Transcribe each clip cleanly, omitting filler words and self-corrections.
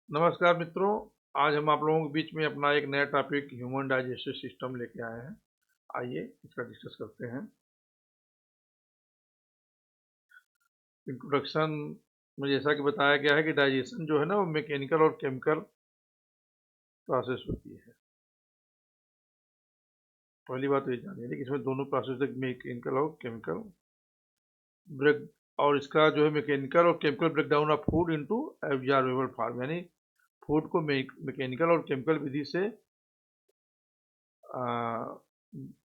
नमस्कार मित्रों। आज हम आप लोगों के बीच में अपना एक नया टॉपिक ह्यूमन डाइजेस्टिव सिस्टम लेके आए हैं। आइए इसका डिस्कस करते हैं। इंट्रोडक्शन में जैसा कि बताया गया है कि डाइजेशन जो है ना वो मैकेनिकल और केमिकल प्रोसेस होती है। पहली बात तो ये जानिए कि इसमें दोनों प्रोसेस मैकेनिकल और केमिकल ब्रेक, और इसका जो है मैकेनिकल और chemical breakdown of food into absorbable form, यानी फूड को मैकेनिकल और केमिकल विधि से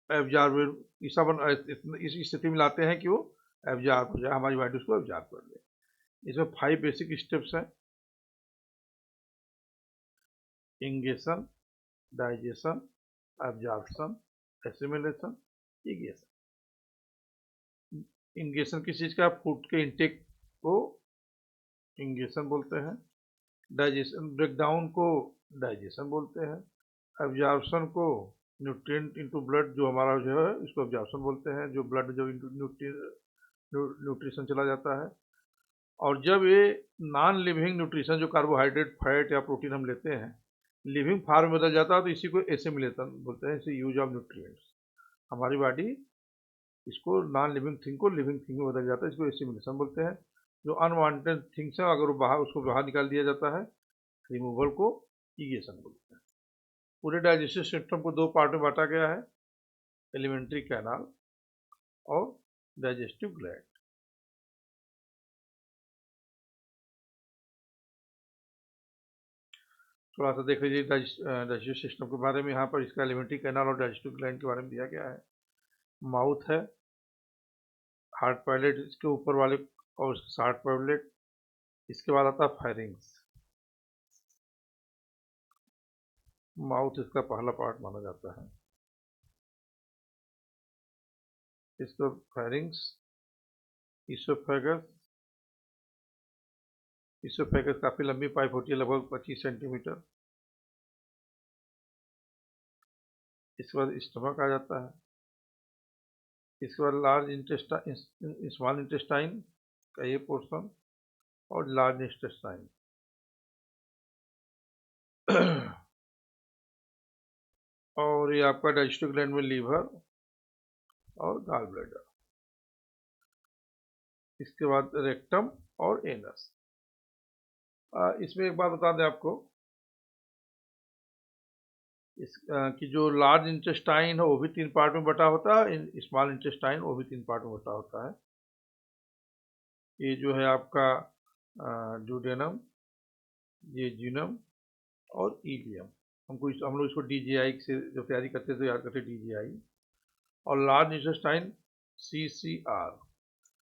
एब्जॉर्ब इस स्थिति में लाते हैं कि वो एब्जॉर्ब हो जाए, हमारी बॉडी उसको एब्जॉर्ब कर ले। इसमें 5 बेसिक स्टेप्स हैं: ingestion, digestion, absorption, assimilation, egestion. Ingestion किस चीज़ का? फूड के इंटेक को इंगेशन बोलते हैं। डाइजेशन ब्रेकडाउन को डाइजेशन बोलते हैं। एब्जॉर्प्शन को न्यूट्रिएंट इनटू ब्लड, जो हमारा जो है इसको एब्जॉर्प्शन बोलते हैं, जो ब्लड जो न्यूट्रिशन चला जाता है। और जब ये नॉन लिविंग न्यूट्रिशन, जो कार्बोहाइड्रेट, फैट या प्रोटीन हम लेते हैं, लिविंग फार्म में बदल जाता है, तो इसी को एसिमिलेशन बोलते हैं, इसे यूज ऑफ न्यूट्रिएंट्स। हमारी बॉडी इसको नॉन लिविंग थिंग को लिविंग थिंग में बदल जाता है, इसको एसिमिलेशन बोलते हैं। जो अनवांटेड थिंग्स है, अगर वो बाहर उसको बाहर निकाल दिया जाता है, रिमूवल को ईगेशन बोलते हैं। पूरे डाइजेस्टिव सिस्टम को दो पार्ट में बांटा गया है: एलिमेंट्री कैनाल और डाइजेस्टिव ग्लैंड। थोड़ा सा देख लीजिए डाइजेस्टिव सिस्टम के बारे में। यहाँ पर इसका एलिमेंट्री कैनाल और डाइजेस्टिव ग्लैंड के बारे में दिया गया है। माउथ है, हार्ट पैलेट इसके ऊपर वाले और उसके हार्ट पैलेट। इसके बाद आता है फायरिंग्स। माउथ इसका पहला पार्ट माना जाता है। इसको फायरिंग्स, इसोफेगस। इसोफेगस काफी लंबी पाइप होती है, लगभग 25 सेंटीमीटर। इसके बाद स्टमक आ जाता है। इसके बाद लार्ज इंटेस्टाइन, स्मॉल इंटेस्टाइन का ये पोर्शन, और लार्ज इंटेस्टाइन। और ये आपका डाइजेस्टिव ग्लैंड में लीवर और गॉल ब्लैडर। इसके बाद रेक्टम और एनस। इसमें एक बात बता दें आपको, कि जो लार्ज इंटेस्टाइन है वो भी 3 पार्ट में बटा होता है, स्मॉल इंटेस्टाइन वो भी 3 पार्ट में बटा होता है। ये जो है आपका ड्यूडेनम, ये जीनम और इलियम। हम लोग इसको डीजीआई से जब तैयारी करते हैं तो याद करते डीजीआई। और large intestine CCR,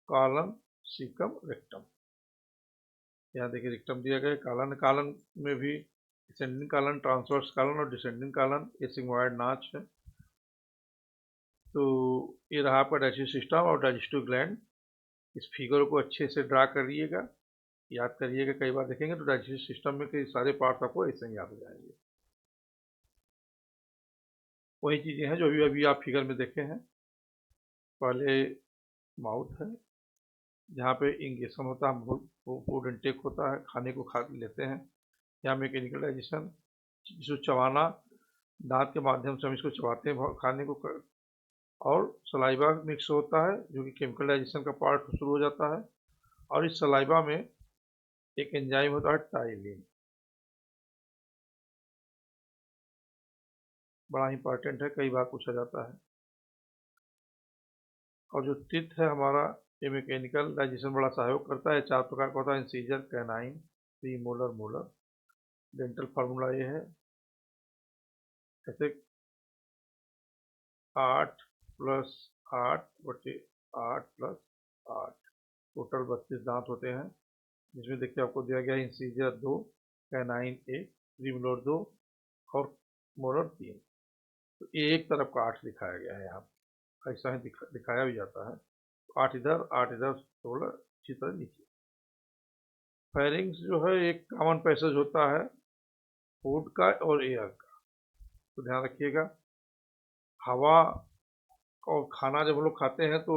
colon, caecum, rectum. यहाँ देखिए रेक्टम दिया गया है। कॉलन, कॉलन में भी डिसेंडिंग कॉलन, ट्रांसवर्स कॉलन और डिसेंडिंग कॉलन, ये सिग्मोइड नाच है। तो ये रहा आपका डाइजेस्टिव सिस्टम और डाइजेस्टिव ग्लैंड। इस फिगर को अच्छे से ड्रा करिएगा, याद करिएगा। कई बार देखेंगे तो डाइजेस्टिव सिस्टम में कई सारे पार्ट्स आपको ऐसे ही याद हो जाएंगे। वही चीज़ें हैं जो अभी अभी आप फिगर में देखे हैं। पहले माउथ है, जहाँ पे इंगेशन होता है, फूड इनटेक होता है, खाने को खा लेते हैं। यहाँ मैकेनिकल डाइजेशन, जिसको चबाना, दांत के माध्यम से हम इसको चबाते हैं खाने को और सलाइवा मिक्स होता है, जो कि केमिकल डाइजेशन का पार्ट शुरू हो जाता है। और इस सलाइवा में एक एंजाइम होता है टाइलिन, बड़ा इंपॉर्टेंट है, कई बार पूछा जाता है। और जो टीथ है हमारा, ये मैकेनिकल डाइजेशन बड़ा सहयोग करता है। 4 प्रकार का होता है: incisor, canine, pre molar, molar. Dental formula ये है, ऐसे 8 + 8 बटे 8 + 8, टोटल 32 दांत होते हैं। जिसमें देखिए आपको दिया गया है इंसीजर 2, कैनाइन 1, प्री मोलर 2 और मोलर 3। तो ये एक तरफ का 8 दिखाया गया है यहाँ, ऐसा ही दिखाया भी जाता है। 8 इधर, 8 इधर, 16 इसी तरह नीचे। फेरिंग्स जो है एक कॉमन पैसेज होता है फूड का और एयर का, तो ध्यान रखिएगा। हवा और खाना जब हम लोग खाते हैं तो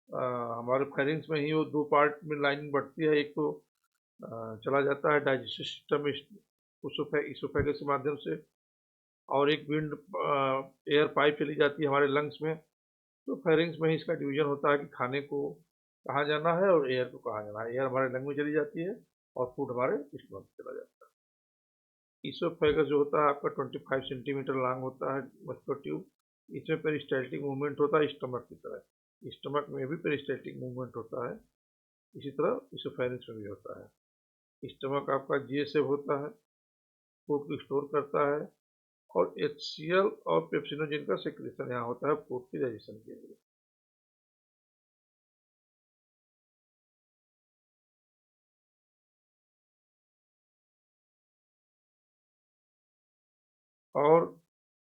हमारे फेरिंग्स में ही वो 2 पार्ट में लाइन बढ़ती है। एक तो चला जाता है डाइजेस्टिव सिस्टम इसोफेगस के माध्यम से, और एक विंड एयर पाइप चली जाती है हमारे लंग्स में। तो फेरिंग्स में ही इसका डिवीजन होता है कि खाने को कहाँ जाना है और एयर को कहाँ जाना है। एयर हमारे लंग में चली जाती है और फूड हमारे स्टमक में चला जाता है। इसोफेगस जो होता है आपका 25 सेंटीमीटर लॉन्ग होता है मस्कुलर ट्यूब। इसमें पेरिस्टाल्टिक मूवमेंट होता है स्टमक की तरह। स्टमक में भी पेरिस्टाल्टिक मूवमेंट होता है, इसी तरह इसोफेरिंक्स में भी होता है। स्टमक आपका जे शेप होता है, फूड को स्टोर करता है, और HCl और पेप्सिनोजेन का सेक्रेशन यहाँ होता है फूड के डाइजेशन के लिए। और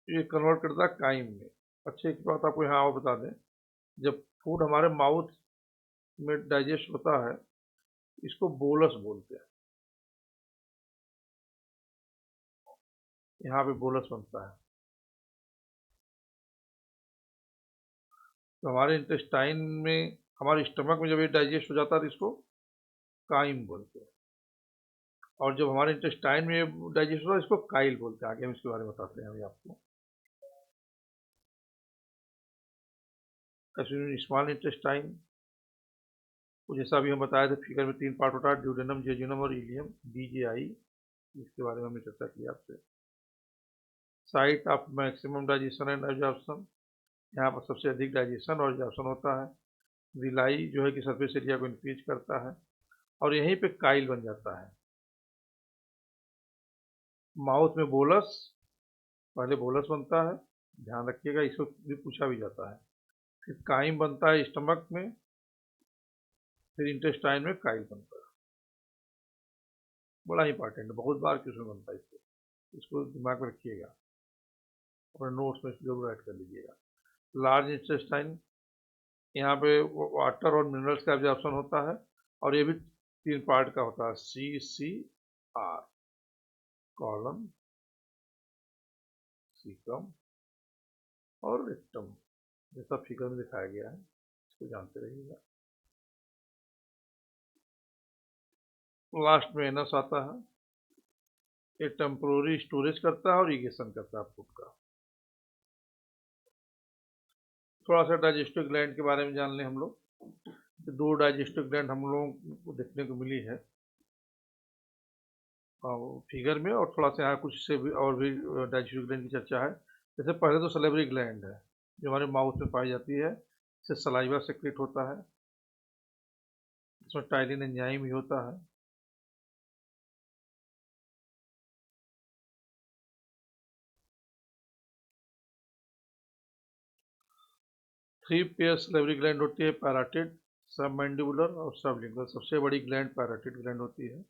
ये कन्वर्ट करता है काइम में। अच्छी एक बात आपको यहाँ और बता दें, जब फूड हमारे माउथ में डाइजेस्ट होता है, इसको बोलस बोलते हैं। यहाँ पे बोलस बनता है। तो हमारे इंटेस्टाइन में, हमारे स्टमक में जब ये डाइजेस्ट हो जाता है तो इसको काइम बोलते हैं, और जब हमारे इंटेस्टाइन में डाइजेस्ट होता है इसको काइल बोलते हैं। आगे हम इसके बारे में बताते हैं अभी आपको। स्मॉल इंटेस्टाइन को जैसा अभी हम बताए थे फिगर में 3 पार्ट होता है, ड्यूडेनम, जेजुनम और इलियम, DJI, इसके बारे में हमने चर्चा की आपसे। Site of maximum digestion and absorption, यहाँ पर सबसे अधिक डाइजेशन और एब्जॉर्प्शन होता है। विलाई जो है कि सरफेस एरिया को इंक्रीज करता है, और यहीं पे काइल बन जाता है। माउथ में बोलस, पहले बोलस बनता है, ध्यान रखिएगा, इसको भी पूछा भी जाता है। फिर काइम बनता है स्टमक में, फिर इंटेस्टाइन में काइल बनता है। बड़ा इंपॉर्टेंट है, बहुत बार क्वेश्चन बनता है इसको दिमाग में रखिएगा, अपने नोट्स में जरूर ऐड कर लीजिएगा। लार्ज इंटेस्टाइन, यहाँ पे वाटर और मिनरल्स का एब्जॉर्प्शन होता है, और ये भी 3 पार्ट का होता है, CCR, कॉलम, सीकम और रेक्टम, जैसा फिगर में दिखाया गया है, इसको जानते रहिएगा। लास्ट में एनस आता है, ये टेम्पोररी स्टोरेज करता है और इरिगेशन करता है फूड का। थोड़ा सा डाइजेस्टिव ग्लैंड के बारे में जान लें हम लोग। 2 डाइजेस्टिव ग्लैंड हम लोगों को देखने को मिली है फिगर में, और थोड़ा सा यहाँ कुछ से भी और भी डाइजेस्टिव ग्लैंड की चर्चा है। जैसे पहले तो सलेवरी ग्लैंड है जो हमारे माउथ में पाई जाती है, इससे सलाइवा सेक्रेट होता है, इसमें टाइलिन एंजाइम भी होता है। 3 पेयर सलेवरी ग्लैंड होती है, पैराटिड, सबमैंडिबुलर और सबलिंगुअल। सबसे बड़ी ग्लैंड पैराटिड ग्लैंड होती है।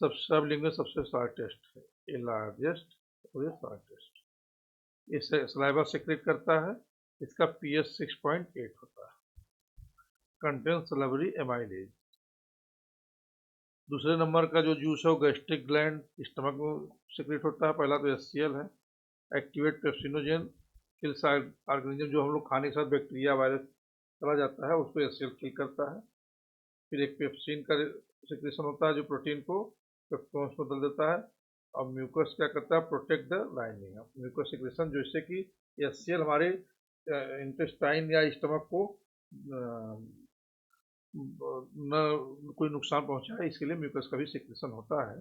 सबलिंगुअल सबसे शॉर्टेस्ट है, ये लार्जेस्ट और ये शॉर्टेस्ट। ये सलाइवा सेक्रेट करता है, इसका pH 6.8 होता है। Contain salivary amylase. दूसरे नंबर का जो जूस है वो गैस्ट्रिक ग्लैंड, स्टमक में सेक्रेट होता है। पहला तो HCl है, एक्टिवेट पेप्सिनोजेन, किल्स ऑर्गेनिज्म, जो हम लोग खाने के साथ बैक्टीरिया वायरस चला जाता है उसको HCl किल करता है। फिर एक पेप्सिन का सेक्रेशन होता है जो प्रोटीन को पेप्टोन्स में बदल देता है। और म्यूकस क्या करता है, protect the lining. Mucus secretion जिससे कि HCl हमारे इंटेस्टाइन या स्टमक को न कोई नुकसान पहुंचाए, इसके लिए म्यूकस का भी सिक्रेशन होता है।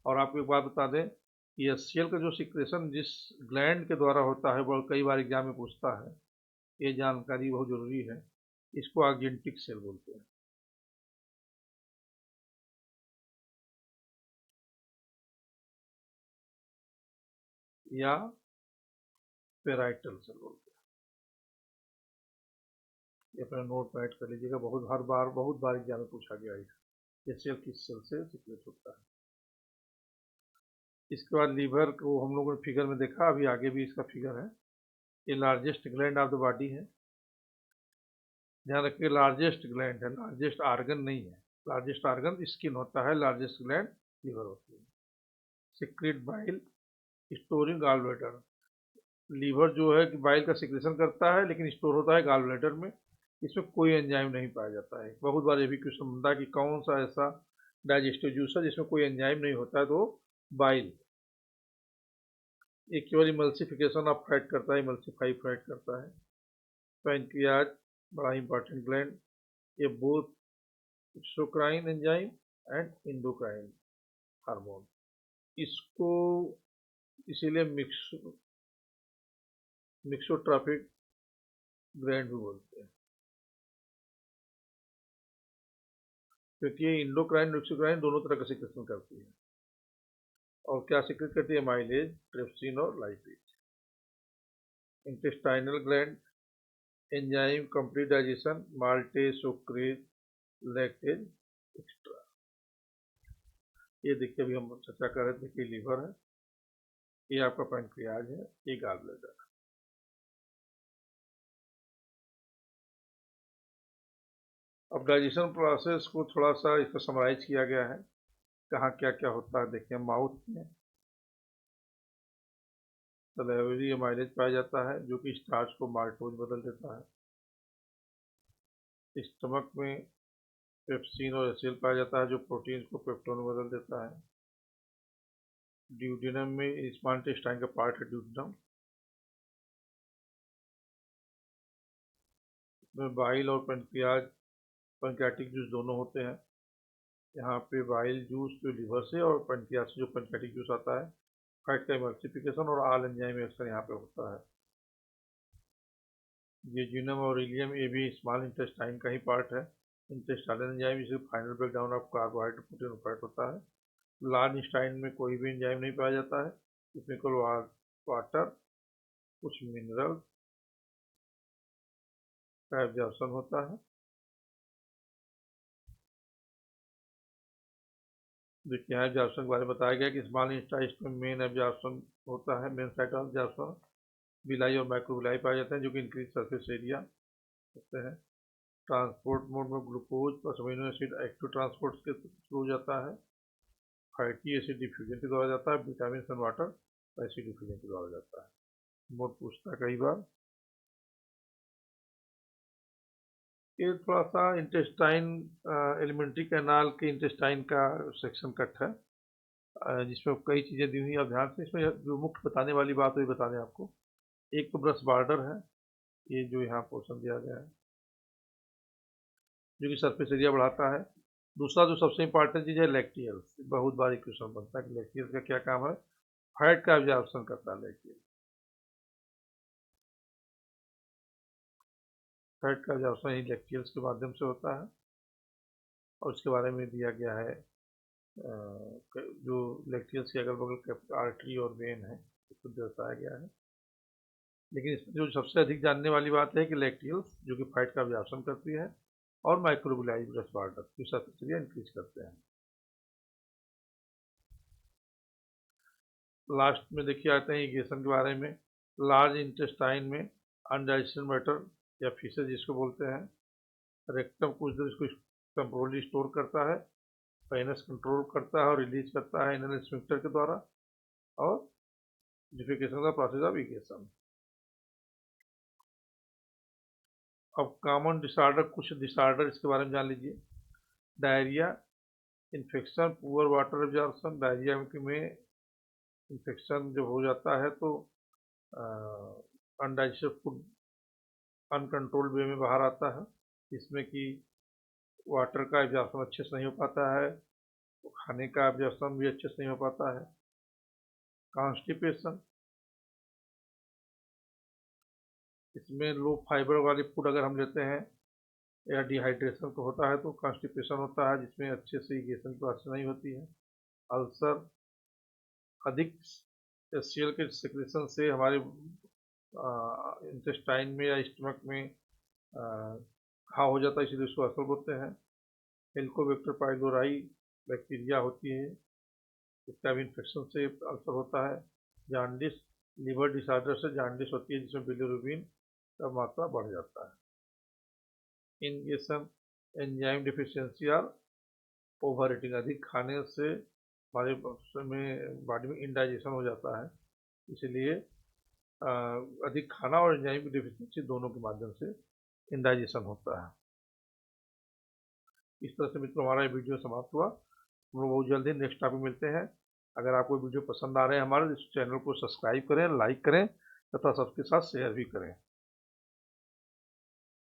और आपको एक बात बता दें कि HCl का जो सिक्रेशन जिस ग्लैंड के द्वारा होता है वो कई बार एग्जाम में पूछता है, ये जानकारी बहुत जरूरी है। इसको आर्जेंटिक सेल बोलते हैं, या पेराइटल सेल बोलते हैं। ये अपना नोट में ऐड कर लीजिएगा, बहुत बार एग्जाम में पूछा गया है ये सेल किस सेल से सिक्रेट होता है। इसके बाद लीवर को हम लोगों ने फिगर में देखा, अभी आगे भी इसका फिगर है। ये largest gland of the body है, ध्यान रखिए, लार्जेस्ट ग्लैंड है, लार्जेस्ट आर्गन नहीं है। लार्जेस्ट आर्गन स्किन होता है, लार्जेस्ट ग्लैंड लीवर होती है। Secrete bile, storing gall bladder. Liver जो है कि बाइल का सिक्रेशन करता है लेकिन स्टोर होता है गॉल ब्लैडर में। इसमें कोई एंजाइम नहीं पाया जाता है। बहुत बार ये भी क्वेश्चन बनता है कि कौन सा ऐसा डाइजेस्टिव जूस है जिसमें कोई एंजाइम नहीं होता है, तो बाइल। ये केवल इमल्सिफिकेशन ऑफ फैट करता है, इमल्सिफाई फैट करता है। पैंक्रियाज बड़ा इंपॉर्टेंट ग्लैंड, ये both exocrine enzyme and endocrine hormone, इसको इसीलिए मिक्सोट्रॉपिक ग्लैंड भी बोलते हैं, क्योंकि ये इंडोक्राइन और एक्सोक्राइन दोनों तरह का सिक्रेशन करती है। और क्या सिक्रेट करती है? माइलेज, ट्रिप्सिन और lipase. Intestinal gland, enzyme, complete digestion, maltase, sucrase, lactase extra. ये देखिए अभी हम चर्चा कर रहे थे कि लीवर है, ये आपका पैंक्रियाज है, ये गॉल ब्लैडर है। अब डाइजेशन प्रोसेस को थोड़ा सा इसको समराइज किया गया है, कहाँ क्या क्या होता है। देखिए माउथ में सलेवरी माइलेज पाया जाता है जो कि स्टार्च को माल्टोज बदल देता है। स्टमक में पेप्सिन और एसिल पाया जाता है जो प्रोटीन को पेप्टोन में बदल देता है। ड्यूडेनम में स्मॉल इंटेस्टाइन का पार्ट है ड्यूडेनम, में बाइल और पैंक्रियाटिक जूस दोनों होते हैं। यहाँ पे बाइल जूस जो लिवर से और पैंक्रियास से जो पैंक्रियाटिक जूस आता है, फैट का इमल्सिफिकेशन और आल एंजाइम एक्शन यहाँ पे होता है। जेजुनम और इलियम ये भी स्मॉल इंटेस्टाइन का ही पार्ट है। इंटेस्टाइनल एंजाइम जिसे final breakdown of carbohydrate protein और फैट होता है। लार्ज इंटेस्टाइन में कोई भी एंजाइम नहीं पाया जाता है, इसमें केवल वाटर, कुछ मिनरल का एब्जॉर्प्शन होता है। देखिए यहाँ एब्जॉर्प्शन के बारे में बताया गया कि स्मॉल इंटेस्टाइन में मेन एब्जॉर्प्शन होता है, main site of absorption villi और माइक्रोविलाई पाए जाते हैं जो कि इंक्रीज सरफेस एरिया होते हैं। ट्रांसपोर्ट मोड में glucose plus amino acid active transport के थ्रू हो जाता है। फैटी एसिड डिफ्यूजन के द्वारा जाता है। Vitamin and water acid diffusion के द्वारा जाता है। मोड पूछता है कई बार। ये थोड़ा सा इंटेस्टाइन एलिमेंट्री कैनाल के इंटेस्टाइन का सेक्शन कट है, जिसमें कई चीज़ें दी हुई हैं। ध्यान से इसमें जो मुख्य बताने वाली बात वही बता दें आपको। एक तो ब्रश बॉर्डर है, ये जो यहाँ पोर्शन दिया गया है जो कि सरफेस एरिया बढ़ाता है। दूसरा जो सबसे इंपॉर्टेंट चीज़ है लैक्टियल्स, बहुत बार क्वेश्चन बनता है कि लैक्टियल्स का क्या काम है। फैट का एब्जॉर्प्शन करता है लैक्टियल, फैट का एब्जॉर्प्शन ही लैक्टियल्स के माध्यम से होता है। और इसके बारे में दिया गया है जो लैक्टियल्स के अगल बगल आर्टरी और वेन है इसको दर्शाया गया है। लेकिन इसमें जो सबसे अधिक जानने वाली बात है कि लैक्टियल्स जो कि फैट का एब्जॉर्प्शन करती है और माइक्रोबिलाई ब्रश वाटर की सरफेस एरिया इंक्रीज करते हैं। लास्ट में देखिए आते हैं इरिगेशन के बारे में। लार्ज इंटेस्टाइन में अनडाइजेस्टेड मैटर या फीसेज जिसको बोलते हैं। रेक्टम कुछ देर इसको टेम्पोरली स्टोर करता है, पेनस कंट्रोल करता है और रिलीज करता है एनल स्फिंक्टर के द्वारा, और डिफिकेशन का प्रोसेस ऑफ इरिगेशन। अब कॉमन डिसऑर्डर, कुछ डिसऑर्डर इसके बारे में जान लीजिए। Diarrhoea, infection, poor water absorption. Diarrhoea में इन्फेक्शन जब हो जाता है तो अनडाइजेस्टेड फूड अनकंट्रोल्ड वे में बाहर आता है, जिसमें कि वाटर का एब्जॉर्प्शन अच्छे से नहीं हो पाता है, तो खाने का एब्जॉर्प्शन भी अच्छे से नहीं हो पाता है। कॉन्स्टिपेशन, इसमें लो फाइबर वाली फूड अगर हम लेते हैं या डिहाइड्रेशन को होता है तो कॉन्स्टिपेशन होता है, जिसमें अच्छे से इरिगेशन की प्रोसेस नहीं होती है। अल्सर, अधिक एचसीएल के सिक्रेशन से हमारे इंटेस्टाइन में या स्टमक में घाव हो जाता है, इसलिए उसको अल्सर बोलते हैं। हेलिकोबैक्टर पाइलोराई बैक्टीरिया होती है, इसका भी इन्फेक्शन से अल्सर होता है। जॉन्डिस, लीवर डिसऑर्डर से जॉन्डिस होती है जिसमें बिलिरुबिन का मात्रा बढ़ जाता है। इंगेशन, एंजाइम डिफिशियंसी और ओवर ईटिंग, अधिक खाने से हमारे बॉडी में इंडाइजेशन हो जाता है, इसलिए अधिक खाना और एंजाइम की डिफिशियंसी दोनों के माध्यम से इंडाइजेशन होता है। इस तरह से मित्रों हमारा ये वीडियो समाप्त हुआ। हम लोग बहुत जल्दी नेक्स्ट टॉपिक मिलते हैं। अगर आपको वीडियो पसंद आ रहे हैं हमारे, इस चैनल को सब्सक्राइब करें, लाइक करें तथा सबके साथ शेयर भी करें।